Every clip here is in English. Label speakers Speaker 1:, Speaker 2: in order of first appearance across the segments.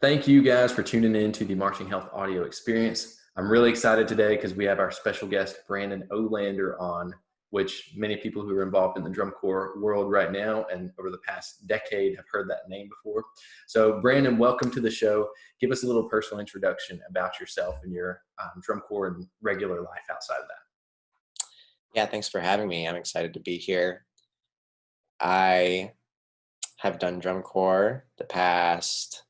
Speaker 1: Thank you guys for tuning in to the Marching Health audio experience. I'm really excited today because we have our special guest, Brandon Olander, on, which many people who are involved in the drum corps world right now and over the past decade have heard that name before. So Brandon, welcome to the show. Give us a little personal introduction about yourself and your drum corps and regular life outside of that.
Speaker 2: Yeah, thanks for having me. I'm excited to be here. I have done drum corps the past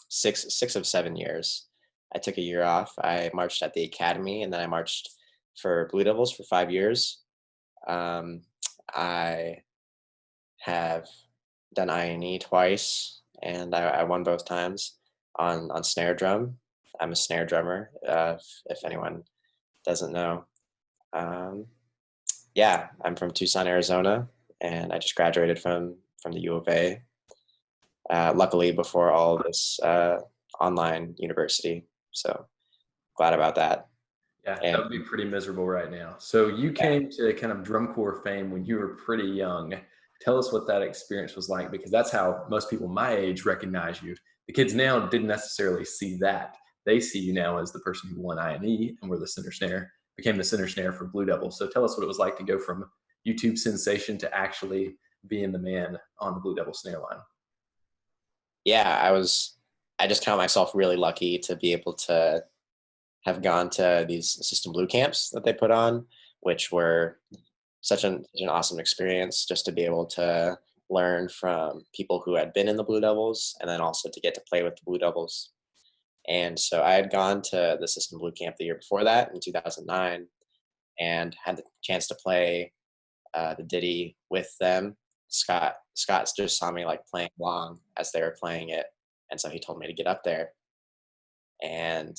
Speaker 2: six of 7 years. I took a year off. I marched at the academy, and then I marched for Blue Devils for 5 years. Um, I have done I&E twice, and I won both times on snare drum. I'm a snare drummer, if anyone doesn't know. Um, yeah, I'm from Tucson, Arizona, and I just graduated from the U of A. Luckily, before all this online university, so glad about that.
Speaker 1: Yeah, that
Speaker 2: And
Speaker 1: would be pretty miserable right now. So you
Speaker 2: yeah,
Speaker 1: came to kind of drum corps fame when you were pretty young. Tell us what that experience was like, because that's how most people my age recognize you. The kids now didn't necessarily see that. They see you now as the person who won I&E and were the center snare, became the center snare for Blue Devils. So tell us what it was like to go from YouTube sensation to actually being the man on the Blue Devil snare line.
Speaker 2: yeah, I just count myself really lucky to be able to have gone to these System Blue camps that they put on, which were such an awesome experience, just to be able to learn from people who had been in the Blue Devils, and then also to get to play with the Blue Devils. And so I had gone to the System Blue camp the year before that in 2009, and had the chance to play the ditty with them. Scott just saw me like playing along as they were playing it, and so he told me to get up there. And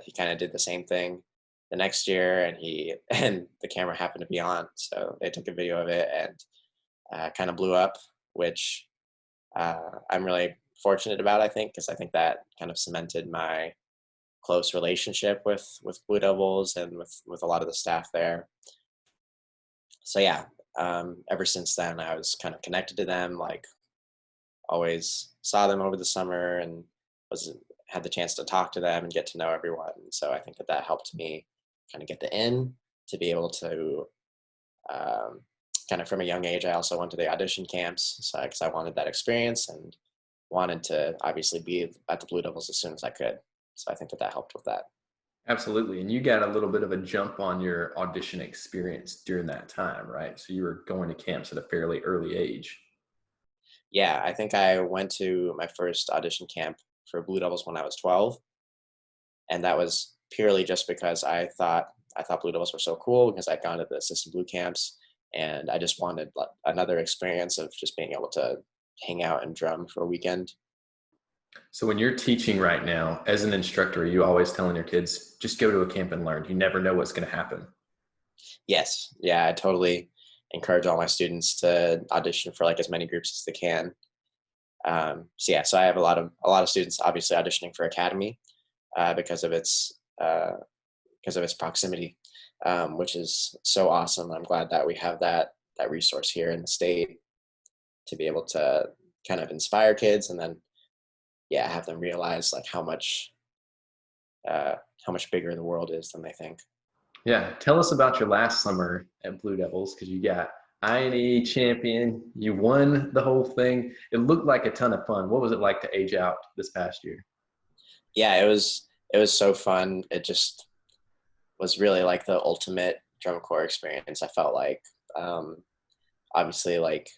Speaker 2: he kind of did the same thing the next year, and he and the camera happened to be on, so they took a video of it, and kind of blew up, which I'm really fortunate about. I think because I think that kind of cemented my close relationship with Blue Devils and with a lot of the staff there. So yeah, ever since then, I was kind of connected to them. Like, always saw them over the summer, and was had the chance to talk to them and get to know everyone. So I think that helped me kind of get the in to be able to um, kind of from a young age. I also went to the audition camps, so because I wanted that experience and wanted to obviously be at the Blue Devils as soon as I could. So I think that helped with that.
Speaker 1: Absolutely. And you got a little bit of a jump on your audition experience during that time, right? So you were going to camps at a fairly early age.
Speaker 2: Yeah, I think I went to my first audition camp for Blue Devils when I was 12, and that was purely just because I thought Blue Devils were so cool because I'd gone to the System Blue camps, and I just wanted like, another experience of just being able to hang out and drum for a weekend.
Speaker 1: So when you're teaching right now, as an instructor, are you always telling your kids, just go to a camp and learn? You never know what's going to happen.
Speaker 2: Yes, yeah, I totally encourage all my students to audition for like as many groups as they can. So yeah, so I have a lot of students obviously auditioning for Academy because of its proximity, which is so awesome. I'm glad that we have that resource here in the state to be able to kind of inspire kids, and then yeah, have them realize like how much bigger the world is than they think.
Speaker 1: Yeah. Tell us about your last summer at Blue Devils, because you got I&E champion. You won the whole thing. It looked like a ton of fun. What was it like to age out this past year?
Speaker 2: Yeah, it was so fun. It just was really like the ultimate drum corps experience. I felt like um, obviously like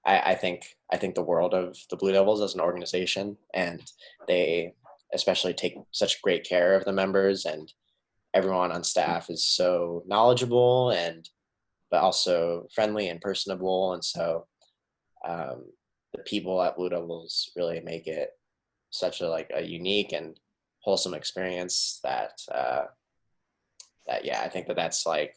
Speaker 2: I think the world of the Blue Devils as an organization, and they especially take such great care of the members, and everyone on staff is so knowledgeable and but also friendly and personable, and so um, the people at Blue Devils really make it such a like a unique and wholesome experience that yeah, I think that's like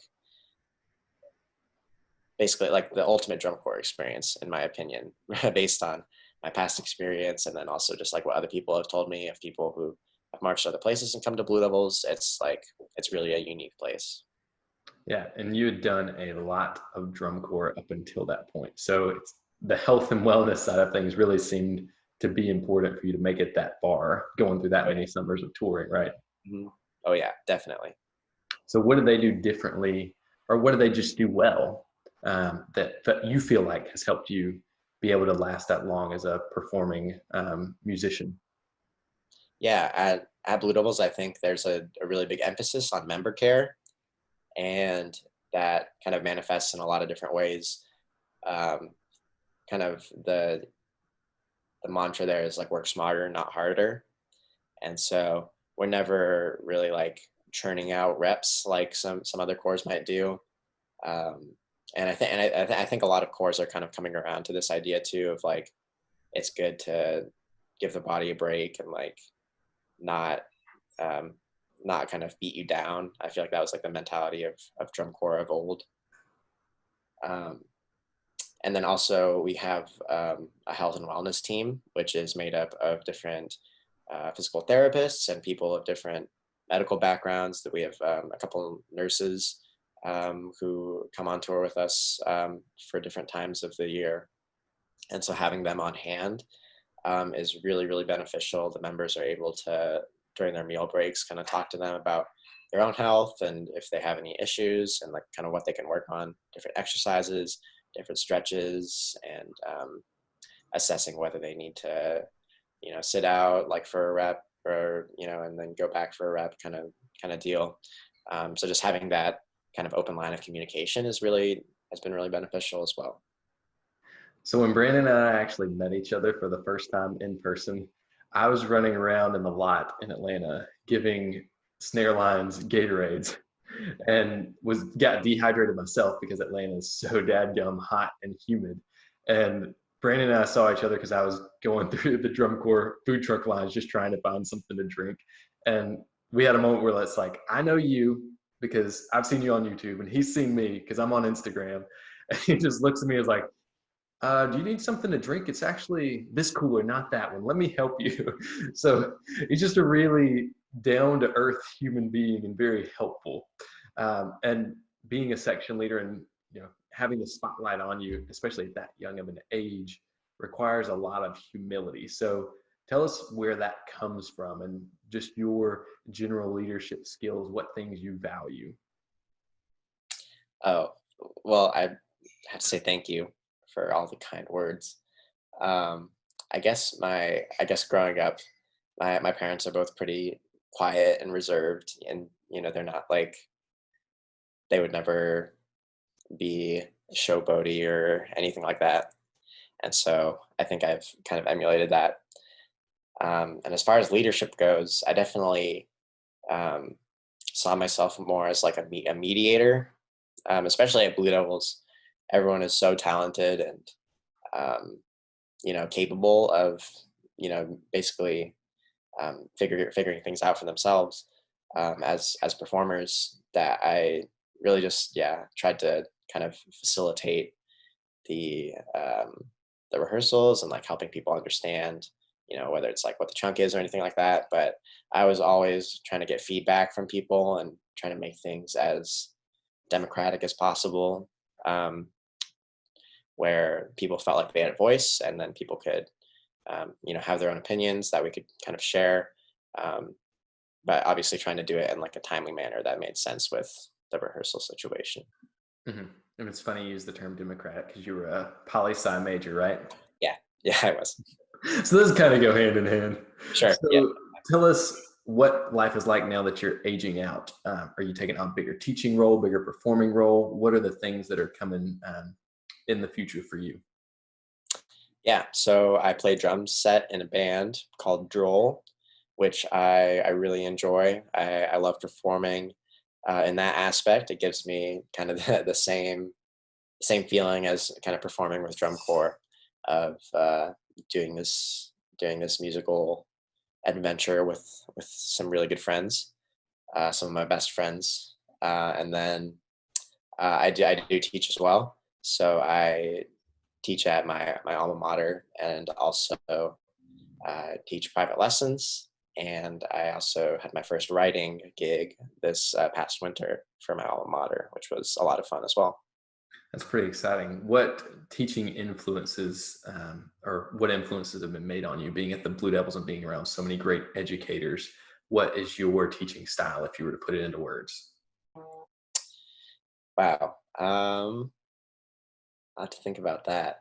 Speaker 2: basically like the ultimate drum corps experience in my opinion, based on my past experience, and then also just like what other people have told me of people who have marched other places and come to Blue Devils. It's like it's really a unique place.
Speaker 1: Yeah, and you had done a lot of drum corps up until that point. So it's the health and wellness side of things really seemed to be important for you to make it that far, going through that
Speaker 2: Oh,
Speaker 1: many summers of touring, right?
Speaker 2: yeah. Oh yeah, definitely.
Speaker 1: So what do they do differently, or what do they just do well, that you feel like has helped you be able to last that long as a performing musician?
Speaker 2: Yeah, at Blue Devils, I think there's a really big emphasis on member care, and that kind of manifests in a lot of different ways. Um, Kind of the mantra there is like work smarter, not harder. And so we're never really like churning out reps like some other cores might do. Um, and I think a lot of cores are kind of coming around to this idea too of like it's good to give the body a break and like not um, not kind of beat you down. I feel like that was like the mentality of drum corps of old. Um, and then also we have a health and wellness team, which is made up of different physical therapists and people of different medical backgrounds. That we have a couple nurses who come on tour with us for different times of the year, and so having them on hand is really really beneficial. The members are able to during their meal breaks kind of talk to them about their own health and if they have any issues and like kind of what they can work on, different exercises, different stretches, and assessing whether they need to sit out like for a rep or and then go back for a rep kind of deal. So just having that kind of open line of communication has been really beneficial as well.
Speaker 1: So when Brandon and I actually met each other for the first time in person, I was running around in the lot in Atlanta giving snare lines Gatorades and was got dehydrated myself because Atlanta is so dadgum hot and humid. And Brandon and I saw each other because I was going through the drum corps food truck lines just trying to find something to drink. And we had a moment where it's like, I know you because I've seen you on YouTube and he's seen me because I'm on Instagram. And he just looks at me as like, do you need something to drink? It's actually this cooler, not that one. Let me help you. So he's just a really down to earth human being and very helpful. And being a section leader and having the spotlight on you, especially at that young of an age, requires a lot of humility. So tell us where that comes from and just your general leadership skills, what things you value.
Speaker 2: Oh, well, I have to say thank you for all the kind words. Um, I guess growing up, my parents are both pretty quiet and reserved, and they're not like they would never be showboaty or anything like that. And so I think I've kind of emulated that. And as far as leadership goes, I definitely um, saw myself more as like a mediator, especially at Blue Devils. Everyone is so talented and um, capable of basically figuring things out for themselves as performers. That I really just tried to kind of facilitate the um, the rehearsals and like helping people understand whether it's like what the chunk is or anything like that. But I was always trying to get feedback from people and trying to make things as democratic as possible, where people felt like they had a voice and then people could have their own opinions that we could kind of share, um, but obviously trying to do it in like a timely manner that made sense with the rehearsal situation.
Speaker 1: Mm-hmm. And it's funny you use the term democratic because you were a poli sci major, right?
Speaker 2: Yeah, yeah, I was.
Speaker 1: So those kind of go hand in hand.
Speaker 2: Sure, yeah.
Speaker 1: So tell us what life is like now that you're aging out. Are you taking on a bigger teaching role, bigger performing role? What are the things that are coming in the future for you?
Speaker 2: Yeah, so I play drum set in a band called Droll, which I really enjoy. I love performing in that aspect. It gives me kind of the same feeling as kind of performing with drum corps of doing this musical adventure with some really good friends, some of my best friends, and then I do teach as well. So I teach at my alma mater and also teach private lessons. And I also had my first writing gig this past winter for my alma mater, which was a lot of fun as well.
Speaker 1: That's pretty exciting. What teaching influences, or what influences have been made on you being at the Blue Devils and being around so many great educators? What is your teaching style if you were to put it into words?
Speaker 2: Wow. I have to think about that.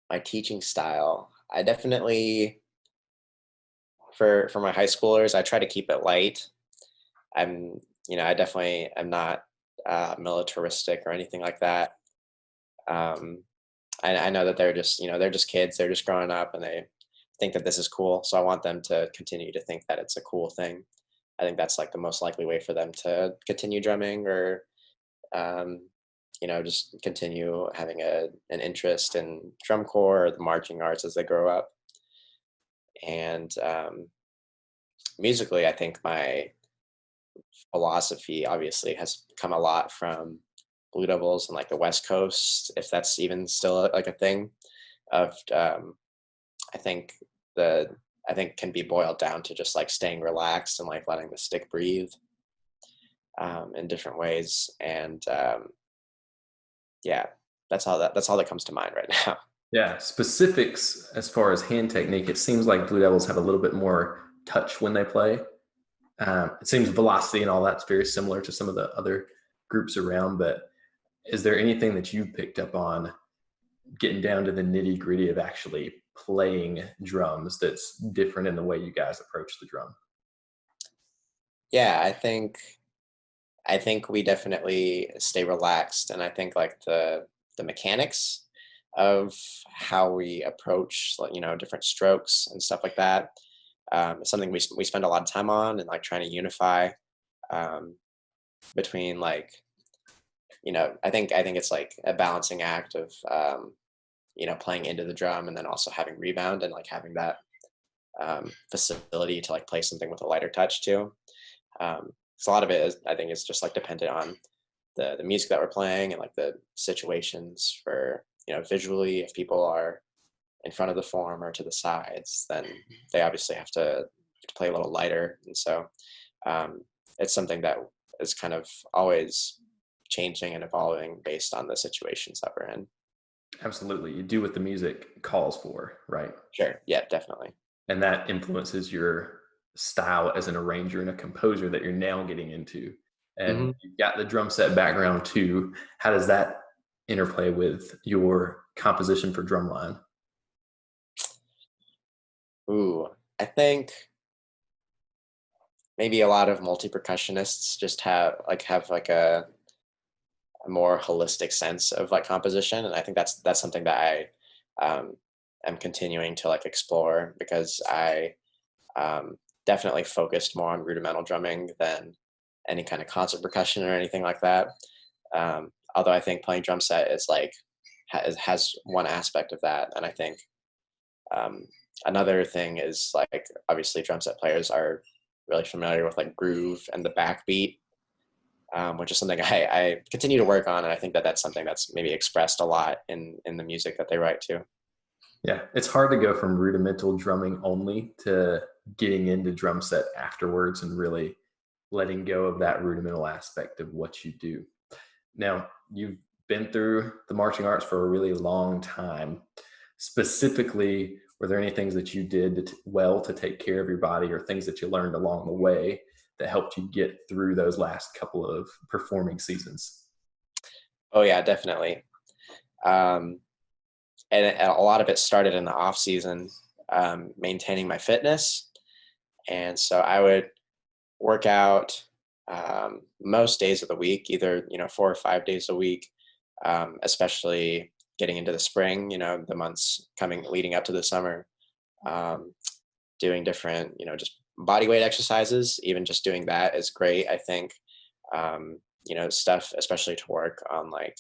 Speaker 2: My teaching style. I definitely for my high schoolers, I try to keep it light. I'm, I definitely am not militaristic or anything like that. Um, I know that they're just kids. They're just growing up, and they think that this is cool. So I want them to continue to think that it's a cool thing. I think that's like the most likely way for them to continue drumming or, um, just continue having an interest in drum corps or the marching arts as they grow up. And musically, I think my philosophy obviously has come a lot from Blue Devils and like the West Coast, if that's even still like a thing. Of I think the I think can be boiled down to just like staying relaxed and like letting the stick breathe in different ways. And yeah, that's all that comes to mind right now.
Speaker 1: Yeah, specifics as far as hand technique, it seems like Blue Devils have a little bit more touch when they play. It seems velocity and all that's very similar to some of the other groups around, but is there anything that you picked up on getting down to the nitty gritty of actually playing drums that's different in the way you guys approach the drum?
Speaker 2: Yeah, I think we definitely stay relaxed, and I think like the mechanics of how we approach like different strokes and stuff like that is something we spend a lot of time on and like trying to unify um, between like I think it's like a balancing act of playing into the drum and then also having rebound and like having that facility to like play something with a lighter touch too. So a lot of it is I think is just like dependent on the music that we're playing and like the situations for visually if people are in front of the form or to the sides then they obviously have to play a little lighter, and so um, it's something that is kind of always changing and evolving based on the situations that we're in.
Speaker 1: Absolutely. You do what the music calls for, right?
Speaker 2: Sure, yeah, definitely.
Speaker 1: And that influences your style as an arranger and a composer that you're now getting into. And
Speaker 2: Hmm.
Speaker 1: you've got the drum set background too. How does that interplay with your composition for drumline?
Speaker 2: Ooh, I think maybe a lot of multi percussionists just have like a more holistic sense of like composition, and I think that's something that I am continuing to like explore because I definitely focused more on rudimental drumming than any kind of concert percussion or anything like that. Although I think playing drum set is like has one aspect of that, and I think um, another thing is like obviously drum set players are really familiar with like groove and the backbeat, which is something I continue to work on, and I think that that's something that's maybe expressed a lot in the music that they write too.
Speaker 1: Yeah, it's hard to go from rudimental drumming only to getting into drum set afterwards and really letting go of that rudimental aspect of what you do. Now, you've been through the marching arts for a really long time. Specifically, were there any things that you did well to take care of your body or things that you learned along the way that helped you get through those last couple of performing seasons?
Speaker 2: Oh yeah, definitely. Um, and a lot of it started in the off season, maintaining my fitness, and so I would work out most days of the week, either 4 or 5 days a week, especially getting into the spring. The months coming leading up to the summer, um, doing different just body weight exercises. Even just doing that is great. I think stuff especially to work on like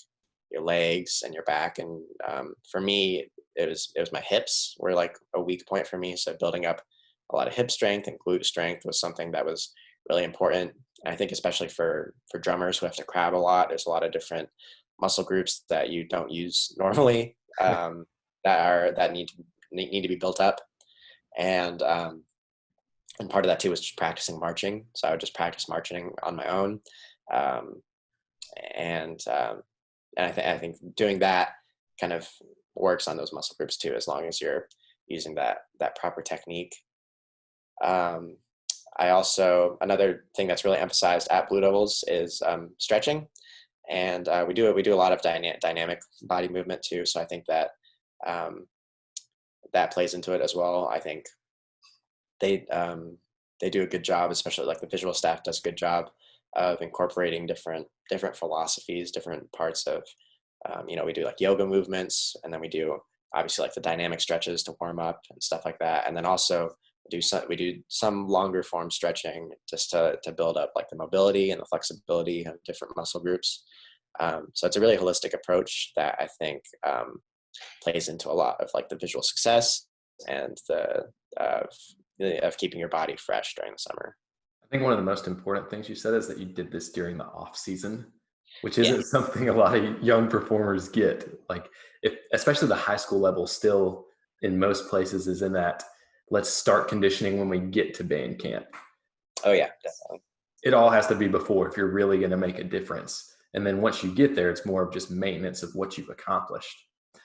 Speaker 2: your legs and your back. And for me, it was my hips were like a weak point for me. So building up a lot of hip strength and glute strength was something that was really important. And I think especially for drummers who have to crowd a lot, there's a lot of different muscle groups that you don't use normally, that need to be built up. And and part of that too was just practicing marching. So I would just practice marching on my own, um, and And I think doing that kind of works on those muscle groups too, as long as you're using that proper technique. Um, I also, another thing that's really emphasized at Blue Devils is stretching, and we do a lot of dynamic body movement too. So I think that um, that plays into it as well. I think they they do a good job, especially like the visual staff does a good job of incorporating different philosophies, different parts of we do like yoga movements, and then we do obviously like the dynamic stretches to warm up and stuff like that, and then also we do some longer form stretching just to build up like the mobility and the flexibility of different muscle groups. So it's a really holistic approach that I think plays into a lot of like the visual success and of keeping your body fresh during the summer.
Speaker 1: I think one of the most important things you said is that you did this during the off season, which
Speaker 2: Yeah.
Speaker 1: isn't something a lot of young performers get. Like, if especially the high school level, still in most places is in that let's start conditioning when we get to band camp.
Speaker 2: Oh yeah, definitely.
Speaker 1: It all has to be before if you're really going to make a difference. And then once you get there, it's more of just maintenance of what you've accomplished.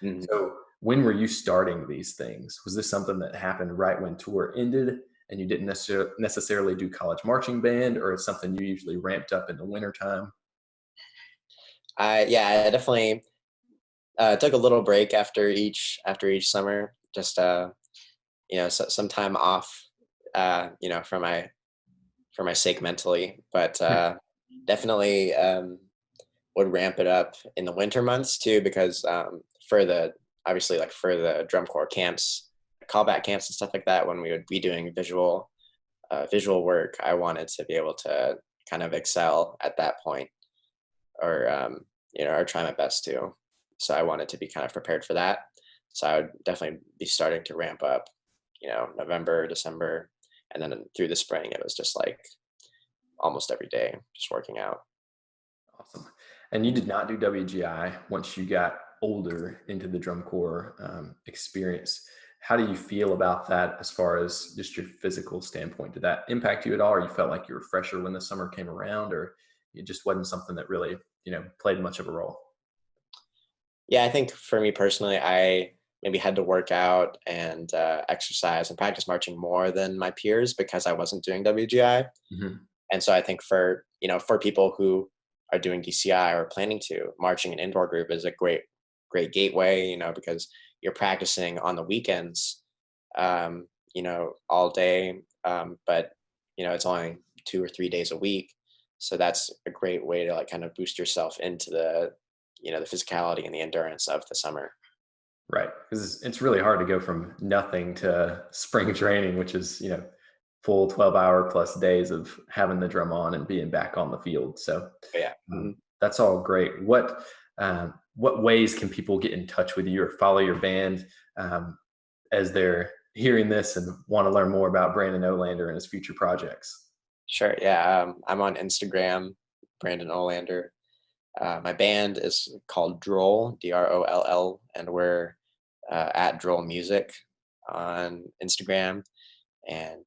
Speaker 2: Mhm.
Speaker 1: So when were you starting these things? Was this something that happened right when tour ended and you didn't necessarily do college marching band, or it's something you usually ramped up in the wintertime?
Speaker 2: I definitely took a little break after each summer, just some time off, for my sake mentally, but definitely would ramp it up in the winter months too, because for the obviously like for the drum corps camps, callback camps and stuff like that, when we would be doing visual work, I wanted to be able to kind of excel at that point, or or try my best to. So I wanted to be kind of prepared for that. So I would definitely be starting to ramp up, November, December, and then through the spring, it was just like almost every day, just working out.
Speaker 1: Awesome. And you did not do WGI once you got older into the drum corps experience. How do you feel about that as far as just your physical standpoint? Did that impact you at all, or you felt like you were fresher when the summer came around, or it just wasn't something that really, played much of a role?
Speaker 2: Yeah, I think for me personally, I maybe had to work out and exercise and practice marching more than my peers because I wasn't doing WGI.
Speaker 1: Hmm.
Speaker 2: And so I think for people who are doing DCI or planning to, marching an indoor group is a great gateway, because you're practicing on the weekends, all day. But it's only 2 or 3 days a week. So that's a great way to like kind of boost yourself into the physicality and the endurance of the summer.
Speaker 1: Right. Because it's really hard to go from nothing to spring training, which is, full 12-hour plus days of having the drum on and being back on the field. So
Speaker 2: But yeah. Mhm.
Speaker 1: that's all great. What ways can people get in touch with you or follow your band as they're hearing this and want to learn more about Brandon Olander and his future projects?
Speaker 2: Sure. Yeah. I'm on Instagram, Brandon Olander. My band is called Droll, Droll, and we're at Droll Music on Instagram, and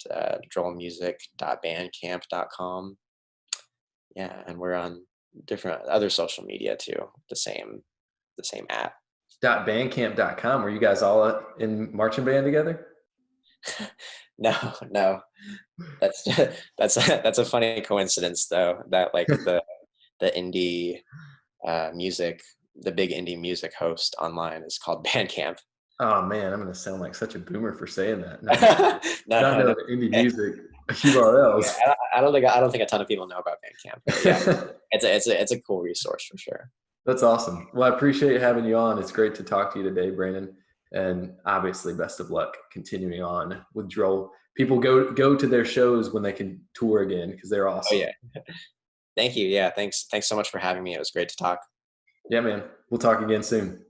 Speaker 2: drollmusic.bandcamp.com. Yeah, and we're on different other social media too. The same app.
Speaker 1: .bandcamp.com. Were you guys all in marching band together?
Speaker 2: No, no, that's that's a funny coincidence though. That like the indie music, the big indie music host online is called Bandcamp.
Speaker 1: Oh man, I'm going to sound like such a boomer for saying that.
Speaker 2: No,
Speaker 1: Not
Speaker 2: no, no.
Speaker 1: knowing indie
Speaker 2: Eh,
Speaker 1: music
Speaker 2: Yeah,
Speaker 1: URLs.
Speaker 2: I don't think a ton of people know about Bandcamp, but yeah, it's a cool resource for sure.
Speaker 1: That's awesome. Well, I appreciate having you on. It's great to talk to you today, Brandon. And obviously, best of luck continuing on with Droll. People go to their shows when they can tour again because they're
Speaker 2: Oh
Speaker 1: awesome.
Speaker 2: yeah, thank you. Yeah, thanks so much for having me. It was great to talk.
Speaker 1: Yeah, man. We'll talk again soon.